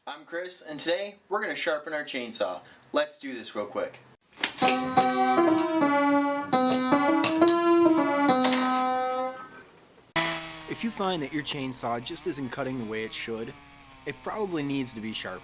I'm Chris, and today we're going to sharpen our chainsaw. Let's do this real quick. If you find that your chainsaw just isn't cutting the way it should, it probably needs to be sharpened.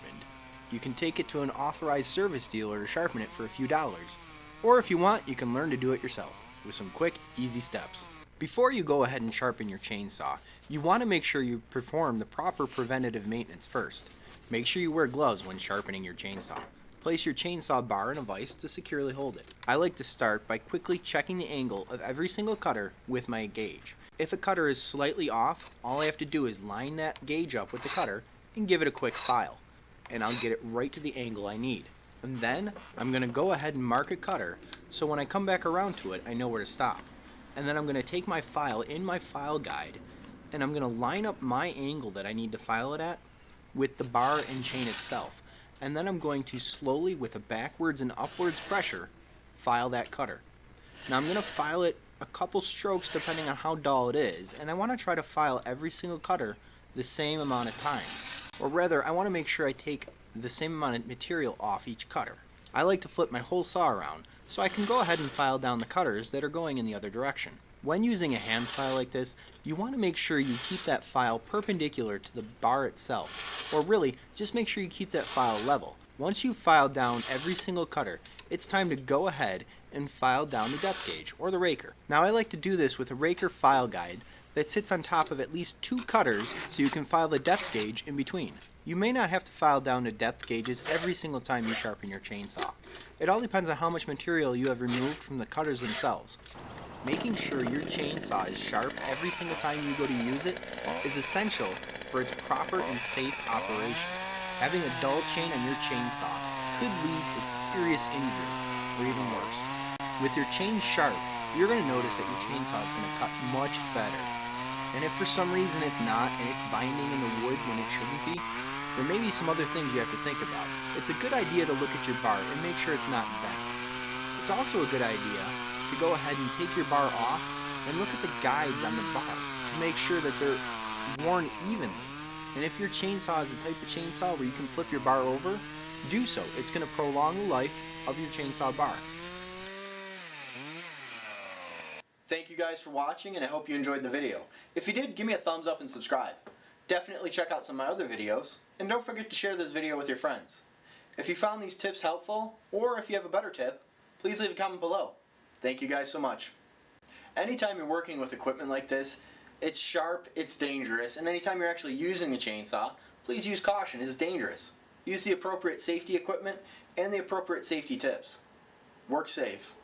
You can take it to an authorized service dealer to sharpen it for a few dollars. Or if you want, you can learn to do it yourself with some quick, easy steps. Before you go ahead and sharpen your chainsaw, you want to make sure you perform the proper preventative maintenance first. Make sure you wear gloves when sharpening your chainsaw. Place your chainsaw bar in a vise to securely hold it. I like to start by quickly checking the angle of every single cutter with my gauge. If a cutter is slightly off, all I have to do is line that gauge up with the cutter and give it a quick file, and I'll get it right to the angle I need. And then I'm going to go ahead and mark a cutter so when I come back around to it, I know where to stop. And then I'm going to take my file in my file guide and I'm going to line up my angle that I need to file it at with the bar and chain itself. And then I'm going to slowly, with a backwards and upwards pressure, file that cutter. Now I'm going to file it a couple strokes depending on how dull it is, and I want to try to file every single cutter the same amount of time. Or rather, I want to make sure I take the same amount of material off each cutter. I like to flip my whole saw around so I can go ahead and file down the cutters that are going in the other direction. When using a hand file like this, you want to make sure you keep that file perpendicular to the bar itself, or really, just make sure you keep that file level. Once you've filed down every single cutter, it's time to go ahead and file down the depth gauge, or the raker. Now I like to do this with a raker file guide that sits on top of at least 2 cutters so you can file the depth gauge in between. You may not have to file down to depth gauges every single time you sharpen your chainsaw. It all depends on how much material you have removed from the cutters themselves. Making sure your chainsaw is sharp every single time you go to use it is essential for its proper and safe operation. Having a dull chain on your chainsaw could lead to serious injury, or even worse. With your chain sharp, you're going to notice that your chainsaw is going to cut much better. And if for some reason it's not, and it's binding in the wood when it shouldn't be, there may be some other things you have to think about. It's a good idea to look at your bar and make sure it's not bent. It's also a good idea to go ahead and take your bar off and look at the guides on the bar to make sure that they're worn evenly. And if your chainsaw is the type of chainsaw where you can flip your bar over, do so. It's going to prolong the life of your chainsaw bar. Thank you guys for watching, and I hope you enjoyed the video. If you did, give me a thumbs up and subscribe. Definitely check out some of my other videos, and don't forget to share this video with your friends. If you found these tips helpful, or if you have a better tip, please leave a comment below. Thank you guys so much. Anytime you're working with equipment like this, it's sharp, it's dangerous, and anytime you're actually using the chainsaw, please use caution. It's dangerous. Use the appropriate safety equipment and the appropriate safety tips. Work safe.